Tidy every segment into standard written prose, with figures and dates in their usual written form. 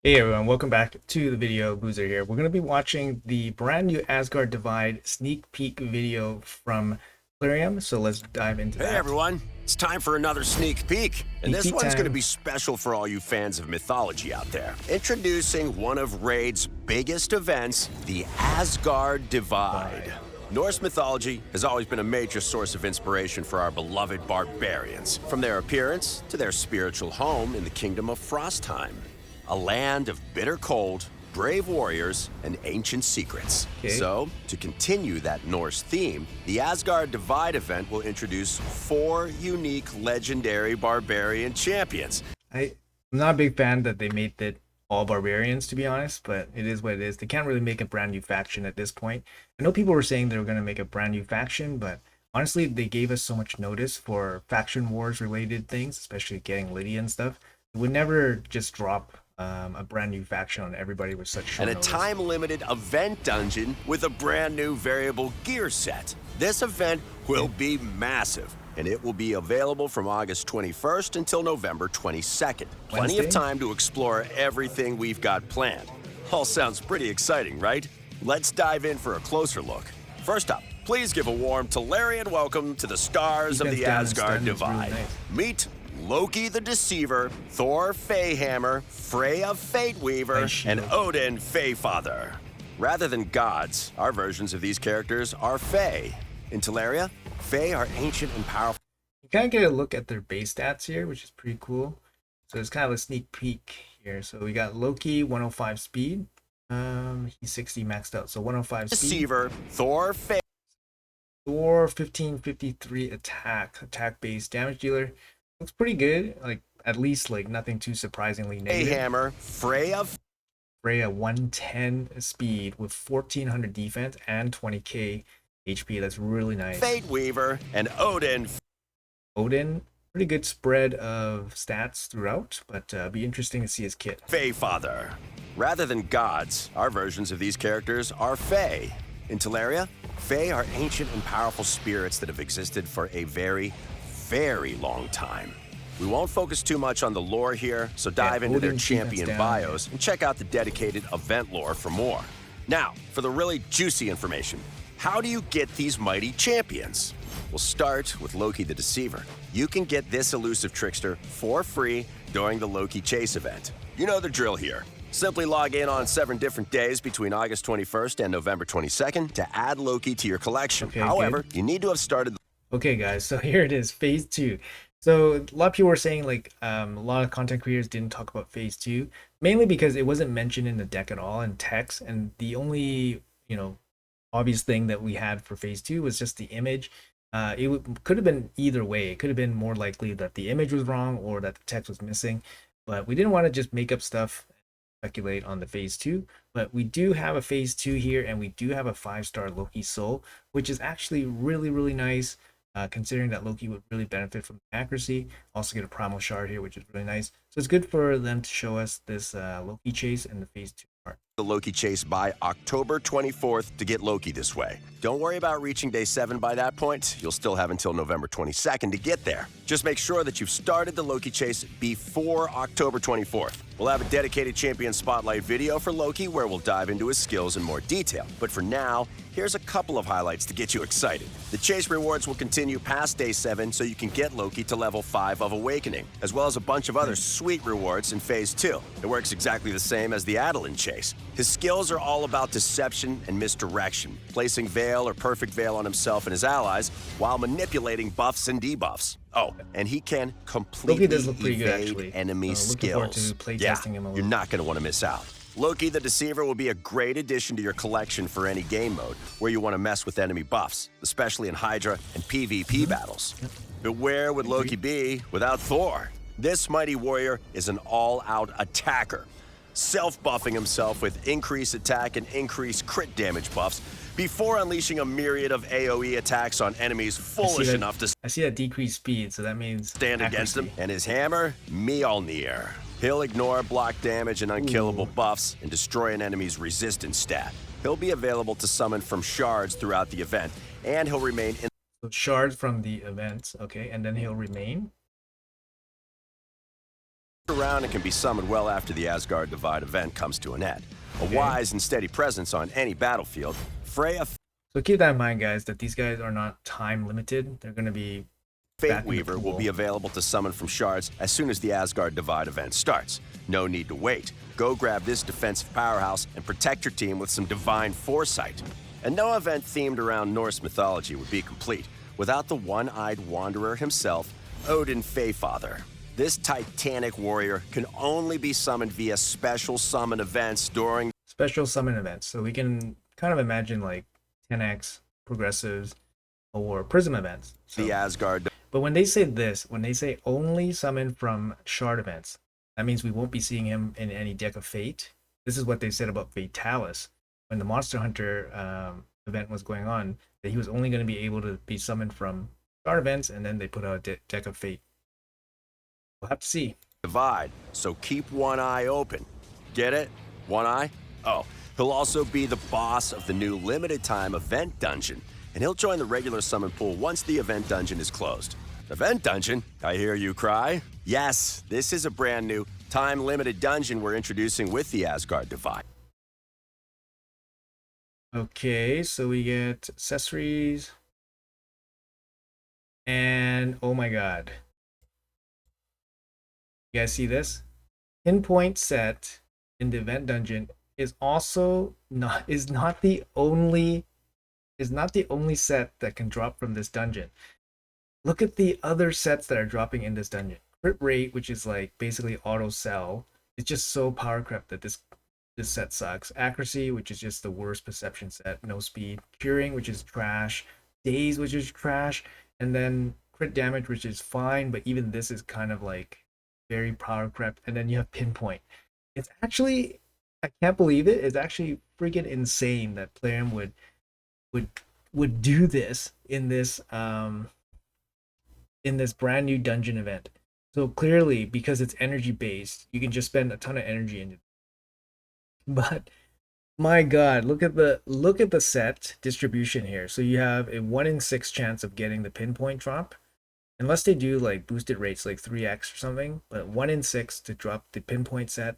Hey everyone, welcome back to the video. Boozer here. We're going to be watching the brand new Asgard Divide sneak peek video from Plarium, so let's dive into Hey that. everyone, it's time for another sneak peek. And Sneak this peek one's going to time. be special for all you fans of mythology out there. Introducing one of Raid's biggest events, the Asgard Divide. Norse mythology has always been a major source of inspiration for our beloved barbarians, from their appearance to their spiritual home in the kingdom of Frostheim, a land of bitter cold, brave warriors, and ancient secrets. Okay. So, to continue that Norse theme, the Asgard Divide event will introduce 4 unique legendary barbarian champions. I'm not a big fan that they made it all barbarians, to be honest, but it is what it is. They can't really make a brand new faction at this point. I know people were saying they were going to make a brand new faction, but honestly, they gave us so much notice for faction wars related things, especially getting Lydia and stuff. They would never just drop a brand new faction on everybody with such short And a notice. time-limited event dungeon with a brand new variable gear set. This event will be massive, and it will be available from August 21st until November 22nd. Plenty of Wednesday? time to explore everything we've got planned. All sounds pretty exciting, right? Let's dive in for a closer look. First up, please give a warm Talarian welcome to the stars of Defense the down and Asgard stun is really Divide. nice. Meet Loki the Deceiver, Thor Feyhammer, Freya Fateweaver, Nice and shield. Odin Feyfather. Rather than gods, our versions of these characters are Fey. In Teleria, Fey are ancient and powerful. You kind of get a look at their base stats here, which is pretty cool. So it's kind of a sneak peek here. So we got Loki, 105 speed. He's 60 maxed out, so 105 speed. Deceiver, Thor Fey. Thor, 1553 attack base damage dealer. Looks pretty good. Like at least like nothing too surprisingly negative. Feyhammer, Freya Freya, 110 speed with 1400 defense and 20k HP. That's really nice. Fateweaver, and Odin Odin, pretty good spread of stats throughout, but be interesting to see his kit. Feyfather. Rather than gods, our versions of these characters are Fey. In Teleria, Fey are ancient and powerful spirits that have existed for a very, very long time. We won't focus too much on the lore here, so dive into their Odin's champion defense down, bios and check out the dedicated event lore for more. Now, for the really juicy information. How do you get these mighty champions? We'll start with Loki the Deceiver. You can get this elusive trickster for free during the Loki Chase event. You know the drill here. Simply log in on 7 different days between August 21st and November 22nd to add Loki to your collection. Okay, However, good. you need to have started. Okay, guys, so here it is, phase 2. So a lot of people were saying like a lot of content creators didn't talk about phase 2, mainly because it wasn't mentioned in the deck at all in text, and the only obvious thing that we had for phase 2 was just the image. Could have been either way. It could have been more likely that the image was wrong or that the text was missing, but we didn't want to just make up stuff, speculate on the phase 2. But we do have a phase 2 here, and we do have a 5-star Loki soul, which is actually really nice, considering that Loki would really benefit from the accuracy. Also get a primal shard here, which is really nice. So it's good for them to show us this Loki chase in the phase 2 part. The Loki Chase by October 24th to get Loki this way. Don't worry about reaching day 7 by that point. You'll still have until November 22nd to get there. Just make sure that you've started the Loki Chase before October 24th. We'll have a dedicated champion spotlight video for Loki where we'll dive into his skills in more detail. But for now, here's a couple of highlights to get you excited. The chase rewards will continue past day 7 so you can get Loki to level 5 of Awakening, as well as a bunch of other sweet rewards in phase 2. It works exactly the same as the Adolin chase. His skills are all about deception and misdirection, placing Veil or Perfect Veil on himself and his allies while manipulating buffs and debuffs. Oh, and he can completely Loki does look pretty good, evade actually. enemy Looking forward skills. to play Yeah, testing him a you're little. not going to want to miss out. Loki the Deceiver will be a great addition to your collection for any game mode where you want to mess with enemy buffs, especially in Hydra and PvP battles. But where would Loki be without Thor? This mighty warrior is an all-out attacker, self-buffing himself with increased attack and increased crit damage buffs before unleashing a myriad of AoE attacks on enemies foolish enough to I see that decreased speed, so that means stand against them. accuracy. And his hammer, Mjolnir. He'll ignore block damage and unkillable buffs and destroy an enemy's resistance stat. He'll be available to summon from shards throughout the event, and he'll remain in So shards from the events, okay, and then he'll remain. around and can be summoned well after the Asgard Divide event comes to an end. A wise and steady presence on any battlefield, Freya So keep that in mind, guys, that these guys are not time limited. They're going to be Fate Weaver will be available to summon from shards as soon as the Asgard Divide event starts. No need to wait. Go grab this defensive powerhouse and protect your team with some divine foresight. And no event themed around Norse mythology would be complete without the one-eyed wanderer himself, Odin Feyfather. This titanic warrior can only be summoned via special summon events during special summon events. So we can kind of imagine like 10x, progressives, or prism events. So, the Asgard. But when they say this, when they say only summon from shard events, that means we won't be seeing him in any deck of Fate. This is what they said about Fatalis when the Monster Hunter event was going on, that he was only going to be able to be summoned from shard events, and then they put out a deck of Fate. We'll have to see. Divide, so keep one eye open. Get it? One eye? Oh, he'll also be the boss of the new limited time event dungeon, and he'll join the regular summon pool once the event dungeon is closed. Event dungeon? I hear you cry. Yes, this is a brand new time-limited dungeon we're introducing with the Asgard Divide. Okay, so we get accessories. And oh my god. You guys see this? Pinpoint set in the event dungeon is also not the only set that can drop from this dungeon. Look at the other sets that are dropping in this dungeon. Crit rate, which is like basically auto sell, it's just so power crept that this set sucks. Accuracy, which is just the worst perception set, no speed. Curing, which is trash. Daze, which is trash, and then crit damage, which is fine, but even this is kind of like very power crept. And then you have pinpoint. It's actually, I can't believe it. It's actually freaking insane that Plarium would do this in this brand new dungeon event. So clearly, because it's energy based, you can just spend a ton of energy into it. But my god, look at the set distribution here. So you have a 1 in 6 chance of getting the pinpoint drop, unless they do like boosted rates like 3x or something, but 1 in 6 to drop the pinpoint set,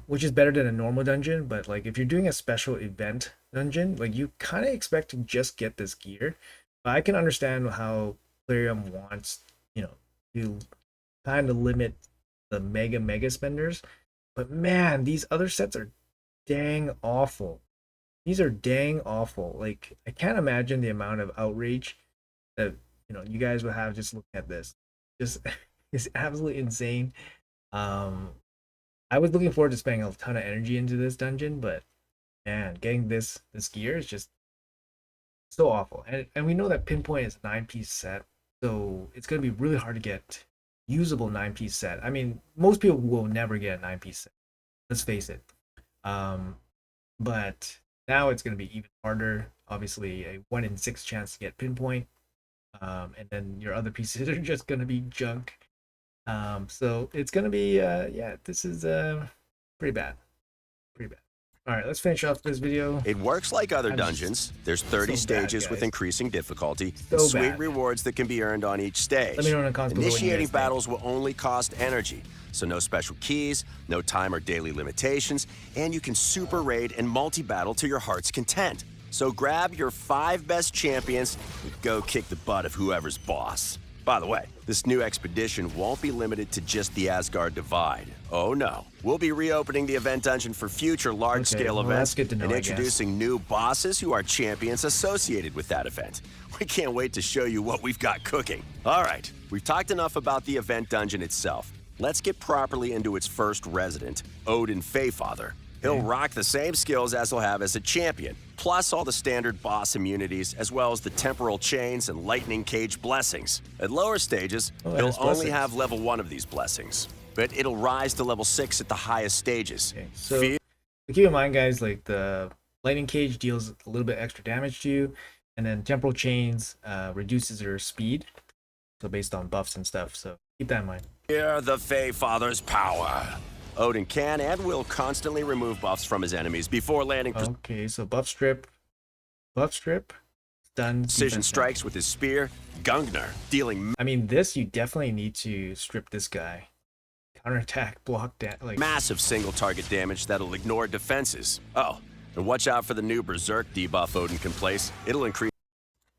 which is better than a normal dungeon. But like if you're doing a special event dungeon, like you kind of expect to just get this gear. But I can understand how Plarium wants, to kind of limit the mega spenders. But man, these other sets are dang awful. These are dang awful. Like I can't imagine the amount of outrage that you guys would have just looking at this. Just it's absolutely insane. I was looking forward to spending a ton of energy into this dungeon, but man, getting this gear is just so awful. And we know that pinpoint is a 9-piece set, so it's gonna be really hard to get usable 9-piece set. I mean, most people will never get a 9-piece set. Let's face it. But now it's gonna be even harder. Obviously, a 1 in 6 chance to get pinpoint. And then your other pieces are just gonna be junk. So it's gonna be this is pretty bad. All right, let's finish off this video. It works like other dungeons. There's 30 stages with increasing difficulty, and sweet rewards that can be earned on each stage. Let me know in the comments below what you guys Initiating think. battles will only cost energy, so no special keys, no time or daily limitations, and you can super raid and multi-battle to your heart's content. So grab your 5 best champions and go kick the butt of whoever's boss. By the way, this new expedition won't be limited to just the Asgard Divide. Oh no. We'll be reopening the event dungeon for future large-scale events that's good to know, and introducing new bosses who are champions associated with that event. We can't wait to show you what we've got cooking. All right, we've talked enough about the event dungeon itself. Let's get properly into its first resident, Odin Feyfather. He'll rock the same skills as he'll have as a champion, plus all the standard boss immunities, as well as the temporal chains and lightning cage blessings. At lower stages, he'll only have level 1 of these blessings, but it'll rise to level 6 at the highest stages. Okay, so keep in mind, guys, like the lightning cage deals a little bit extra damage to you, and then temporal chains reduces your speed, so based on buffs and stuff. So keep that in mind. Hear the Feyfather's power. Odin can and will constantly remove buffs from his enemies before landing Okay, so buff strip, stun, precision strikes with his spear, Gungnir, dealing I mean, this you definitely need to strip this guy. counterattack, block, like Massive single target damage that'll ignore defenses. Oh, and watch out for the new Berserk debuff Odin can place. It'll increase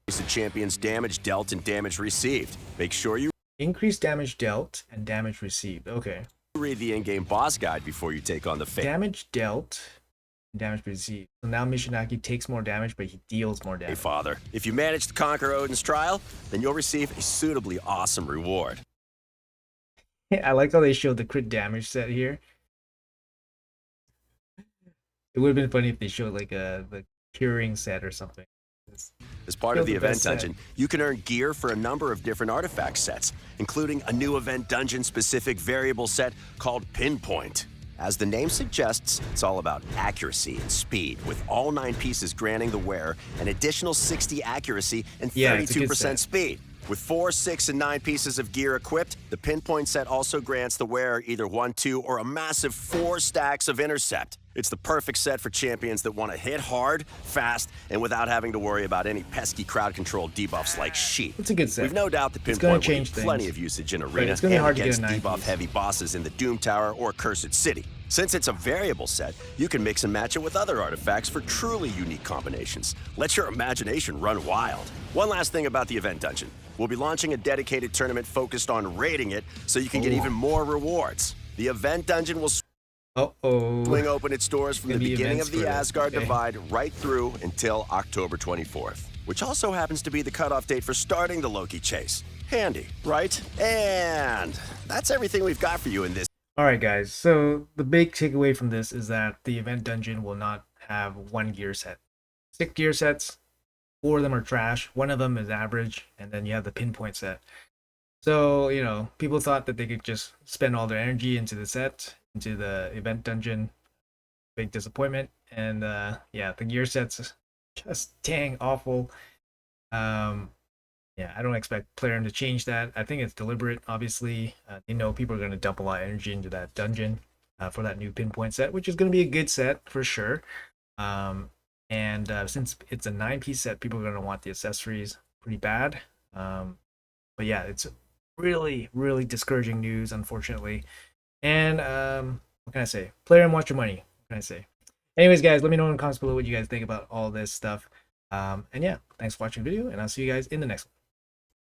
the champion's damage dealt and damage received. Make sure you increase damage dealt and damage received. Okay. read the in-game boss guide before you take on the fate. Damage dealt and damage received. So now Mishinaki takes more damage, but he deals more Hey, damage. Father, if you manage to conquer Odin's trial, then you'll receive a suitably awesome reward. I like how they showed the crit damage set here. It would have been funny if they showed like the curing set or something. As part of the event best set. dungeon, you can earn gear for a number of different artifact sets, including a new event dungeon-specific variable set called Pinpoint. As the name suggests, it's all about accuracy and speed, with all 9 pieces granting the wearer an additional 60 accuracy and Yeah, it's a good 32% set. speed. With 4, 6, and 9 pieces of gear equipped, the Pinpoint set also grants the wearer either 1, 2, or a massive 4 stacks of intercept. It's the perfect set for champions that want to hit hard, fast, and without having to worry about any pesky crowd control debuffs like sheep. It's a good set. We've no doubt the It's gonna Pinpoint will change get plenty things. of usage in Right, Arena it's gonna be and hard to get against a 9 debuff-heavy bosses in the Doom Tower or Cursed City. Since it's a variable set, you can mix and match it with other artifacts for truly unique combinations. Let your imagination run wild. One last thing about the event dungeon. We'll be launching a dedicated tournament focused on raiding it so you can get even more rewards. The event dungeon will swing open its doors from the Gonna be beginning events of the for this, Asgard okay. Divide right through until October 24th, which also happens to be the cutoff date for starting the Loki chase. Handy, right? And that's everything we've got for you in this. Alright guys, so the big takeaway from this is that the event dungeon will not have one gear set. 6 gear sets, 4 of them are trash, 1 of them is average, and then you have the Pinpoint set. So, you know, people thought that they could just spend all their energy into the set, into the event dungeon. Big disappointment. And yeah, the gear sets just dang awful. Yeah, I don't expect Plarium to change that. I think it's deliberate, obviously. They know people are going to dump a lot of energy into that dungeon for that new Pinpoint set, which is going to be a good set for sure. And since it's a 9-piece set, people are going to want the accessories pretty bad. But yeah, it's really, really discouraging news, unfortunately. And what can I say? Plarium, watch your money. What can I say? Anyways, guys, let me know in the comments below what you guys think about all this stuff. And yeah, thanks for watching the video, and I'll see you guys in the next one.